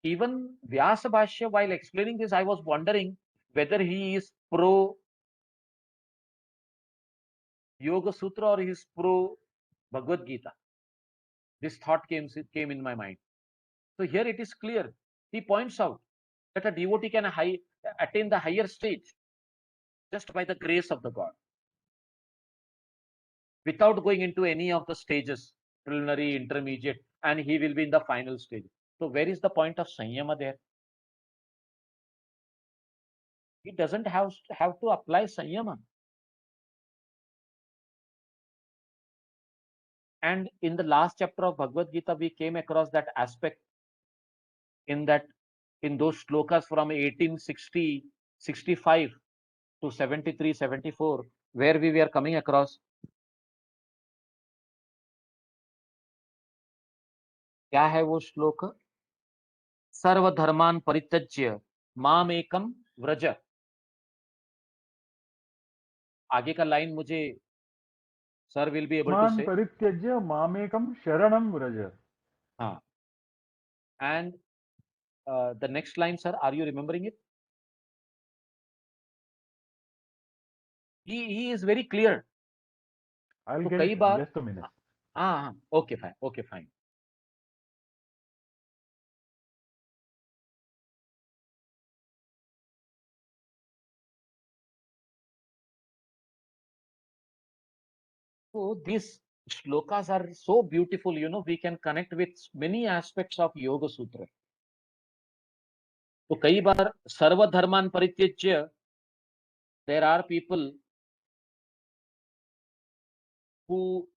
Even Vyasa Bhashya, while explaining this, I was wondering whether he is pro Yoga Sutra or he is pro Bhagavad Gita. This thought came in my mind. So here it is clear. He points out that a devotee can attain the higher stage just by the grace of the God, without going into any of the stages, preliminary, intermediate, and he will be in the final stage. So where is the point of Sanyama there? He doesn't have to apply Sanyama. And in the last chapter of Bhagavad Gita, we came across that aspect in those shlokas from 1865 to 73, 74, where we were coming across. क्या है वो श्लोक? सर्वधर्मान परित्यज्य माम एकम व्रज. आगे का लाइन मुझे sir will be able to मान से. परित्यज्य मामेकम शरणम व्रज. हाँ. And the next line, sir, are you remembering it? He is very clear. I'll तो get कई it. Bar, Just a minute. हाँ, okay fine. So these shlokas are so beautiful, we can connect with many aspects of Yoga Sutra. तो कई बार सर्वधर्मान परित्यज्य, there are people who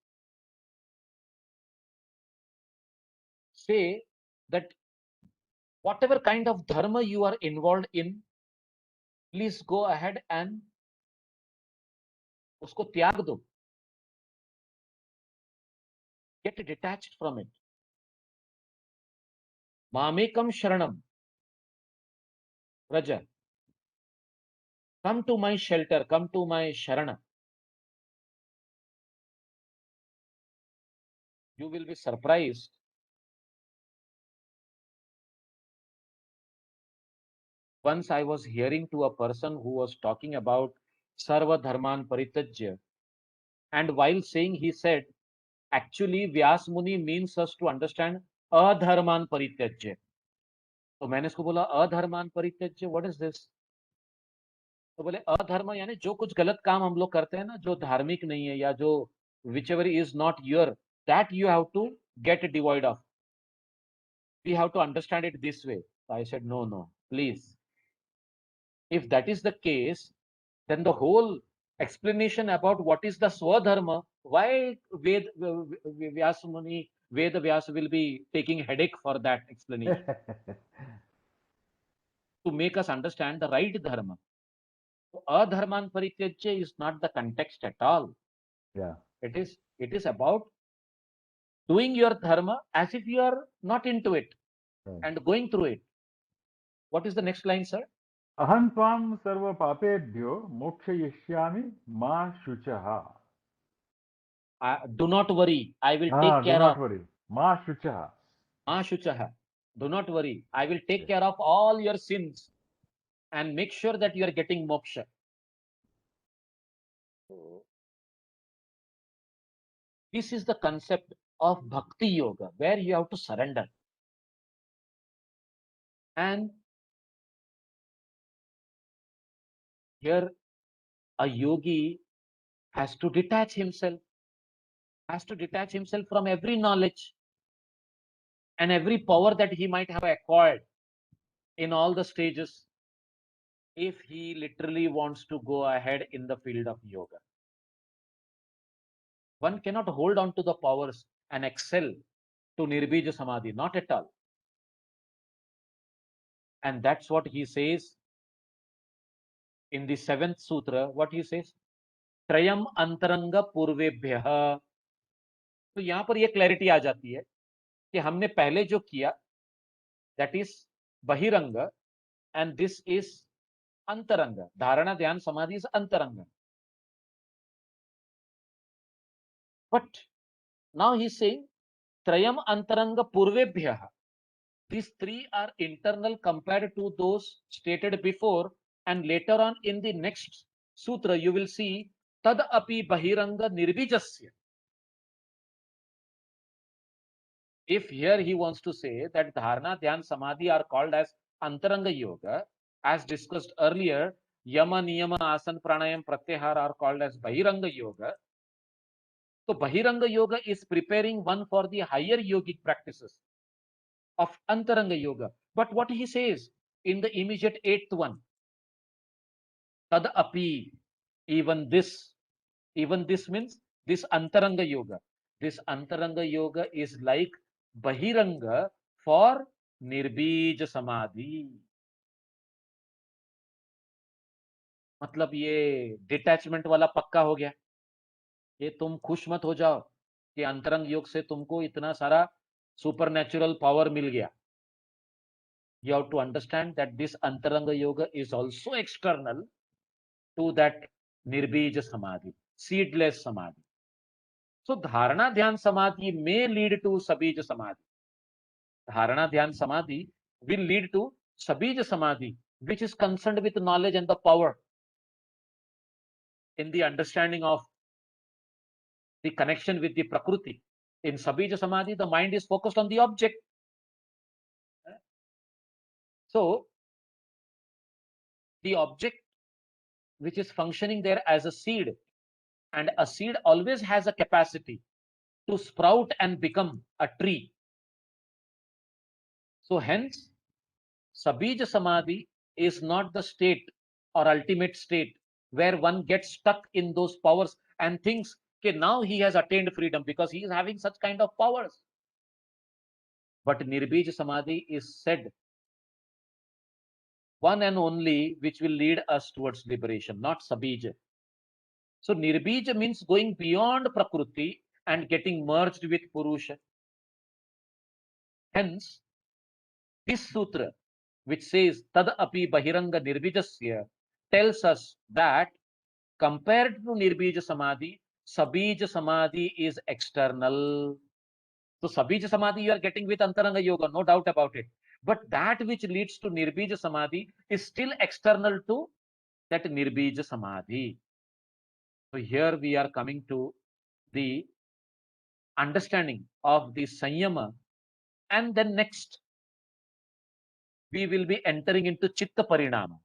say that whatever kind of dharma you are involved in, please go ahead and उसको त्याग दो. Get detached from it. Mamekam sharanam Raja. Come to my shelter, come to my sharana. You will be surprised. Once I was hearing to a person who was talking about Sarva Dharman Paritajya, and while saying, he said, actually, Vyas Muni means us to understand Adharman Paritajya. तो मैंने इसको बोला, अधर्मान परित्यज्य, what is this? तो बोले अधर्म यानी जो कुछ गलत काम हम लोग करते हैं ना, जो धार्मिक नहीं है, या जो whichever is not your, that you have to get devoid of. We have to understand it this way. So I said, no, please. If that is the case, then the whole explanation about what is the Swadharma, why Vyasa Muni, Veda Vyasa will be taking headache for that explanation to make us understand the right dharma. So, adharman parityajya is not the context at all. Yeah. It is about doing your dharma as if you are not into it, Right. and going through it. What is the next line, sir? अहं त्वां सर्व पापेभ्यो मोक्षयिष्यामि मा शुचः. Do not worry, I will take Do care not of. worry. Ma शुचः. Ma shuchaha. Do not worry, I will take care of all your sins and make sure that you are getting moksha. This is the concept of bhakti yoga, where you have to surrender. And here a yogi has to detach himself, from every knowledge and every power that he might have acquired in all the stages, if he literally wants to go ahead in the field of yoga. One cannot hold on to the powers and excel to Nirbija Samadhi, not at all. And that's what he says in the 7th sutra. What he says? Trayam antaranga purvebhyah. तो यहां पर यह clarity आ जाती है कि हमने पहले जो किया, that is bahiranga, and this is antaranga. धारणा ध्यान समाधि इज अंतरंग. But now he's saying Trayam Antaranga Purvebhyah. These three are internal compared to those stated before, and later on in the next sutra you will see Tad api Bahiranga Nirbijasya. If here he wants to say that Dharana, Dhyan, Samadhi are called as Antaranga Yoga, as discussed earlier, Yama, Niyama, Asana, Pranayam, Pratyahara are called as Bahiranga Yoga. So Bahiranga Yoga is preparing one for the higher yogic practices of Antaranga Yoga. But what he says in the immediate eighth one, Tad api, even this means this Antaranga Yoga. This Antaranga Yoga is like Bahiranga for Nirbij Samadhi. मतलब ये detachment वाला पक्का हो गया. ये तुम खुश मत हो जाओ कि अंतरंग योग से तुमको इतना सारा सुपर नेचुरल पावर मिल गया. You have to understand that this Antaranga Yoga is also external to that Nirbij Samadhi, seedless Samadhi. So Dharana Dhyan Samadhi may lead to Sabij Samadhi. Dharana Dhyan Samadhi will lead to Sabij Samadhi, which is concerned with knowledge and the power in the understanding of the connection with the Prakriti. In Sabij Samadhi, the mind is focused on the object. So the object which is functioning there as a seed, and a seed always has a capacity to sprout and become a tree. So hence, Sabij Samadhi is not the state or ultimate state where one gets stuck in those powers and thinks, okay, now he has attained freedom because he is having such kind of powers. But Nirbij Samadhi is said one and only which will lead us towards liberation, not Sabij. So Nirbij means going beyond Prakriti and getting merged with Purusha. Hence, this sutra, which says Tad api Bahiranga Nirbijasya, tells us that compared to Nirbij Samadhi, Sabij Samadhi is external. So Sabij Samadhi you are getting with Antaranga Yoga, no doubt about it. But that which leads to Nirbij Samadhi is still external to that Nirbij Samadhi. So here we are coming to the understanding of the Sanyama, and then next we will be entering into Chitta Parinama.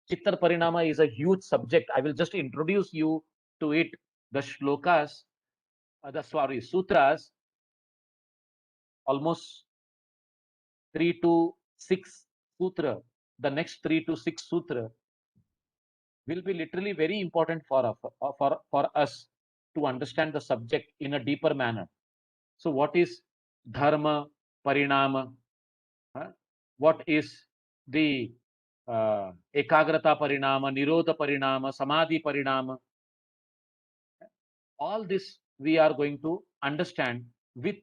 Chitta Parinama is a huge subject. I will just introduce you to it. The shlokas, sutras, almost 3 to 6 sutra. The next 3 to 6 sutra will be literally very important for us to understand the subject in a deeper manner. So, what is dharma parinama? What is the ekagrata parinama, nirodha parinama, samadhi parinama? All this we are going to understand with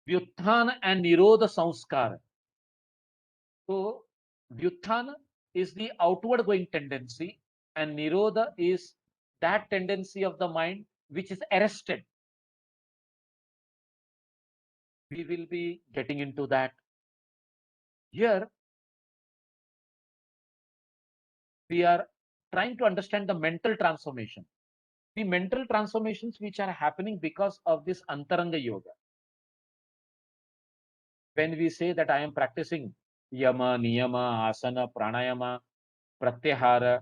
Vyuthana and Nirodha Sanskara. So, Vyuthana is the outward going tendency, and Nirodha is that tendency of the mind which is arrested. We will be getting into that. Here, we are trying to understand the mental transformation. The mental transformations which are happening because of this Antaranga Yoga. When we say that I am practicing Yama, Niyama, Asana, Pranayama, Pratyahara,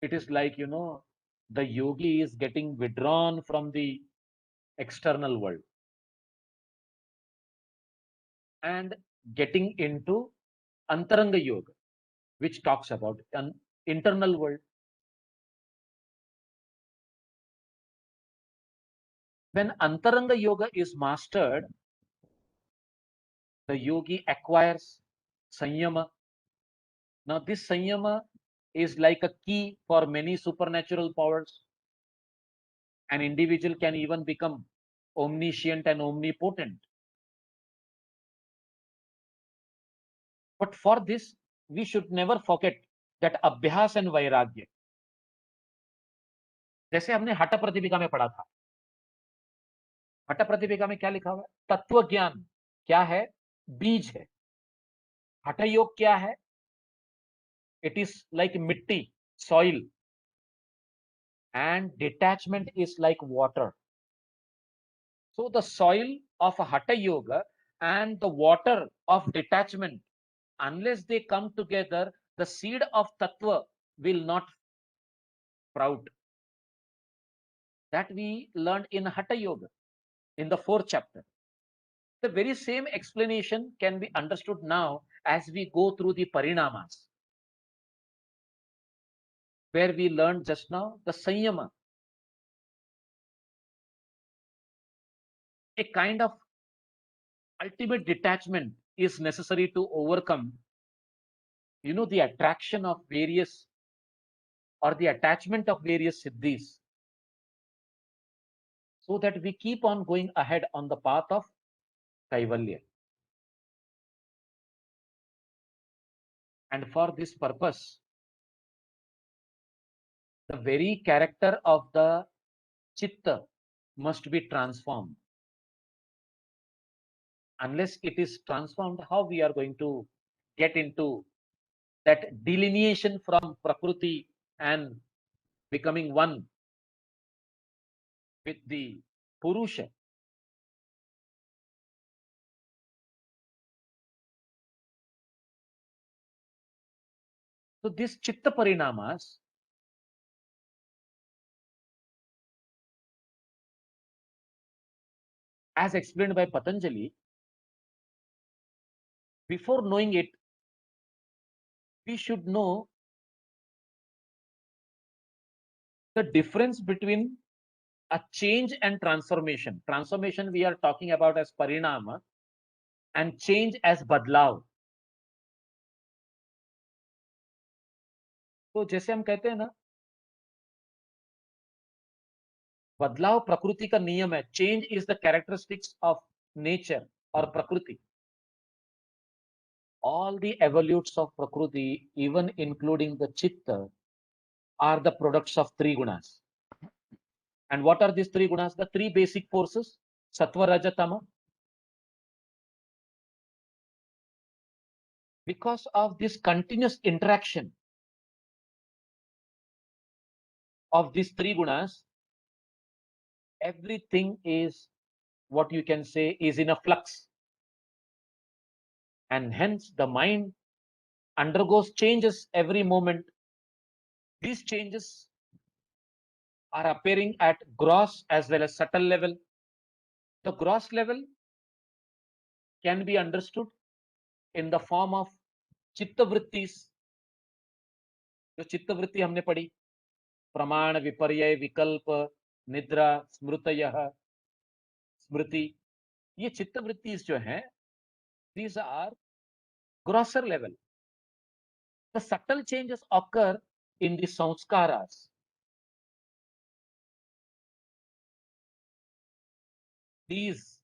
it is like, the yogi is getting withdrawn from the external world and getting into Antaranga Yoga, which talks about an internal world. When Antaranga Yoga is mastered, the yogi acquires Sanyama. Now, this Sanyama is like a key for many supernatural powers. An individual can even become omniscient and omnipotent. But for this, we should never forget that Abhyas and Vairagya. जैसे हमने हठ प्रतिपिका में पढ़ा था, हठ प्रतिपिका में क्या लिखा हुआ है? तत्व ज्ञान क्या है? बीज है। हठ योग क्या है? इट इज लाइक मिट्टी, soil, and detachment is like water. So the soil of Hatha Yoga and the water of detachment, unless they come together, the seed of Tattva will not sprout. That we learned in Hatha Yoga in the 4th chapter. The very same explanation can be understood now as we go through the Parinamas, where we learned just now the Sanyama, a kind of ultimate detachment is necessary to overcome, the attraction of various or the attachment of various siddhis, so that we keep on going ahead on the path of kaivalya. And for this purpose, the very character of the chitta must be transformed. Unless it is transformed, how we are going to get into that delineation from prakriti and becoming one with the purusha? So this chitta parinamas, as explained by Patanjali, before knowing it, we should know the difference between a change and transformation. Transformation we are talking about as parinama, and change as बदलाव. तो जैसे हम कहते हैं ना, बदलाव प्रकृति का नियम है. Change is the characteristics of nature और प्रकृति. All the evolutes of prakriti, even including the chitta, are the products of three gunas. And what are these three gunas? The three basic forces: sattva, raja, tama. Because of this continuous interaction of these three gunas, everything is, what you can say, is in a flux, and hence the mind undergoes changes every moment. These changes are appearing at gross as well as subtle level. The gross level can be understood in the form of chitta vrittis. जो चित्त वृत्ति हमने पढ़ी, प्रमाण, विपर्यय, विकल्प, निद्रा, स्मृतयः, स्मृति, ये चित्त वृत्तिस जो हैं, these are grosser level. The subtle changes occur in the sanskaras. These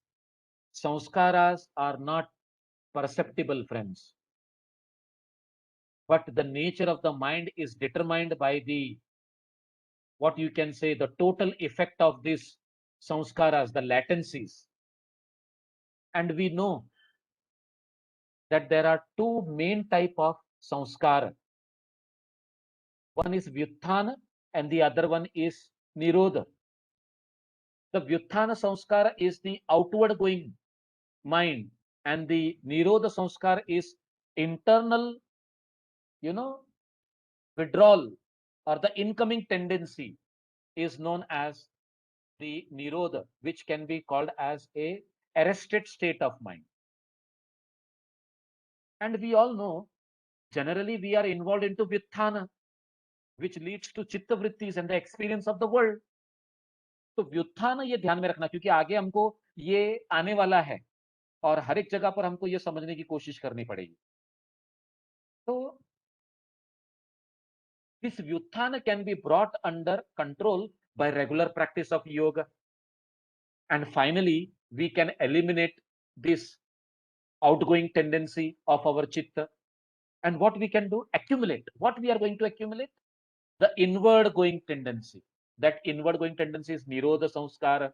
sanskaras are not perceptible, friends, but the nature of the mind is determined by the, what you can say, the total effect of these sanskaras, the latencies. And we know that there are two main type of sanskara. One is vyuthana and the other one is nirodha. The vyuthana sanskara is the outward going mind, and the nirodha sanskara is internal, withdrawal, or the incoming tendency is known as the nirodha, which can be called as a arrested state of mind. And we all know, generally we are involved into vyuthana, which leads to chitta vrittis and the experience of the world. तो व्युत्थान ये ध्यान में रखना, क्योंकि आगे हमको ये आने वाला है और हर एक जगह पर हमको ये समझने की कोशिश करनी पड़ेगी. तो this vyuthana can be brought under control by regular practice of yoga. And finally, we can eliminate this outgoing tendency of our chitta. And what we can do? Accumulate. What we are going to accumulate? The inward going tendency. that inward going tendency is Nirodha Samskara.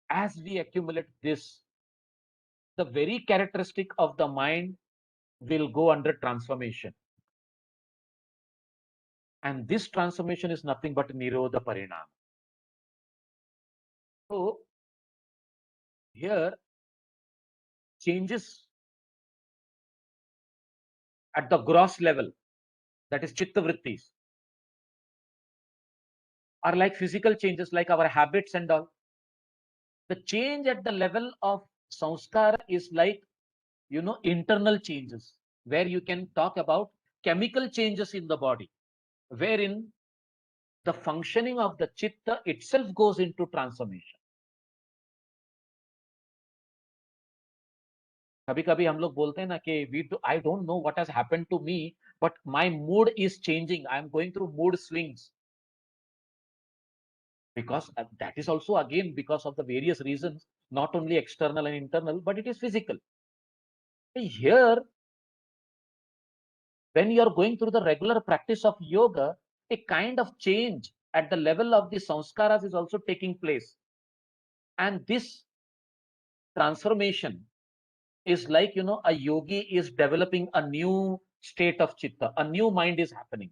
As we accumulate this, the very characteristic of the mind will go under transformation. And this transformation is nothing but Nirodha Parinam. So here, changes at the gross level, that is Chitta Vrittis, are like physical changes, like our habits and all. The change at the level of Samskara is like, internal changes, where you can talk about chemical changes in the body, wherein the functioning of the Chitta itself goes into transformation. कभी कभी हम लोग बोलते हैं ना कि I don't know what has happened to me, but my mood is changing. I am going through mood swings. Because that is also again because of the various reasons, not only external and internal, but it is physical. Here, when you are going through the regular practice of yoga, a kind of change at the level of the samskaras is also taking place. And this transformation is like, a yogi is developing a new state of chitta, a new mind is happening,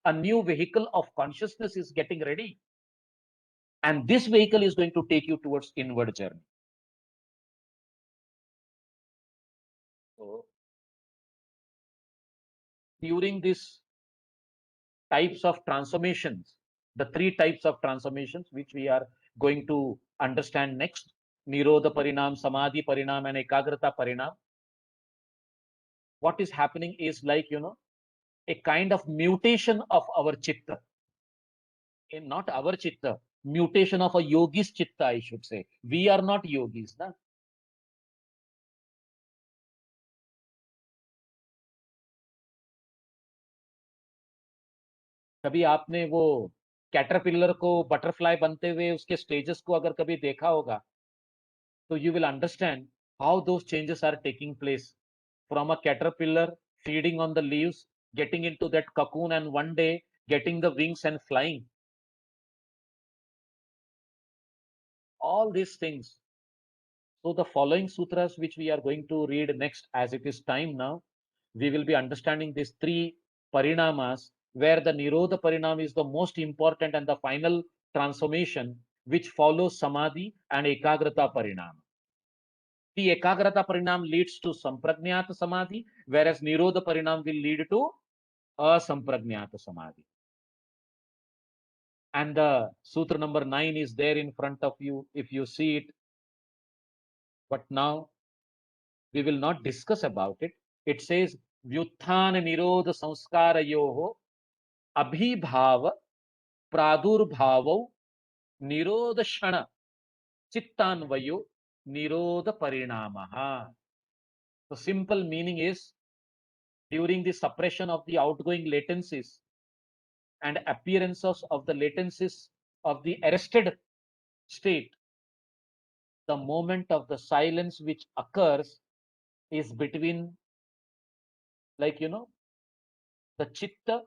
a new vehicle of consciousness is getting ready. And this vehicle is going to take you towards inward journey. So, during this types of transformations, the three types of transformations which we are going to understand next, Nirodha Parinam, Samadhi Parinam, and Ekagrata Parinam. What is happening is like, a kind of mutation of our chitta. Not our chitta, mutation of a yogi's chitta, I should say. We are not yogis. Na? कभी आपने वो caterpillar को butterfly बनते हुए उसके stages को अगर कभी देखा होगा, so you will understand how those changes are taking place from a caterpillar feeding on the leaves, getting into that cocoon, and one day getting the wings and flying. All these things. So the following sutras which we are going to read next, as it is time now, we will be understanding these three parinamas, where the Nirodha Parinam is the most important and the final transformation, which follows Samadhi and Ekagrata Parinam. The Ekagrata Parinam leads to Sampragnata Samadhi, whereas Nirodha Parinam will lead to Asampragnata Samadhi. And the Sutra number 9 is there in front of you, if you see it. But now we will not discuss about it. It says, Vyuthana Nirodha Samskara Yoho Abhibhava Pradurbhavo Nirodha Shana Chittanvayo Nirodha Parinamaha. The simple meaning is, during the suppression of the outgoing latencies and appearances of the latencies of the arrested state, the moment of the silence which occurs is between, like, the chitta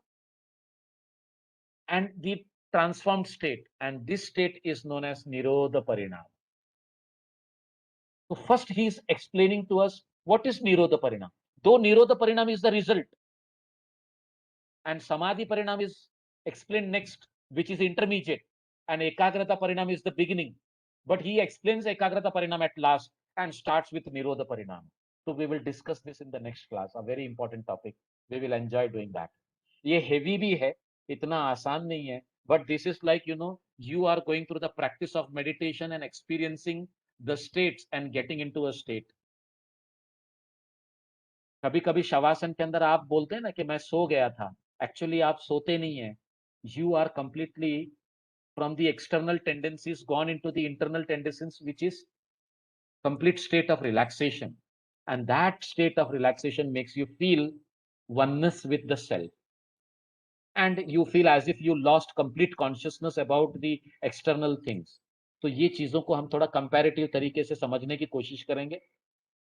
and the transformed state. And this state is known as Nirodha Parinam. So first he is explaining to us what is Nirodha Parinam. Though Nirodha Parinam is the result, and Samadhi Parinam is explained next, which is intermediate, and Ekagrata Parinam is the beginning. But he explains Ekagrata Parinam at last and starts with Nirodha Parinam. So we will discuss this in the next class, a very important topic. We will enjoy doing that. ये heavy भी है, इतना आसान नहीं है, but this is like, you are going through the practice of meditation and experiencing the states and getting into a state. कभी कभी शवासन के अंदर आप बोलते हैं ना कि मैं सो गया था, एक्चुअली आप सोते नहीं है. You are completely from the external tendencies gone into the internal tendencies, which is complete state of relaxation, and that state of relaxation makes you feel oneness with the self, and you feel as if you lost complete consciousness about the external things. तो ये चीजों को हम थोड़ा comparative तरीके से समझने की कोशिश करेंगे.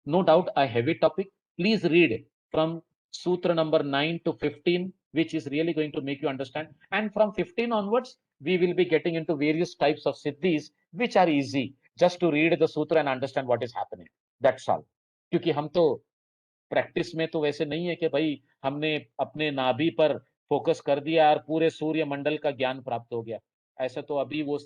No doubt a heavy topic. Please read from sutra number 9 to 15, which is really going to make you understand. And from 15 onwards, we will be getting into various types of siddhis, which are easy. Just to read the sutra and understand what is happening. That's all. क्योंकि हम तो practice में तो वैसे नहीं है कि भाई हमने अपने नाभि पर फोकस कर दिया और पूरे सूर्य मंडल का ज्ञान प्राप्त हो गया। ऐसा तो अभी वो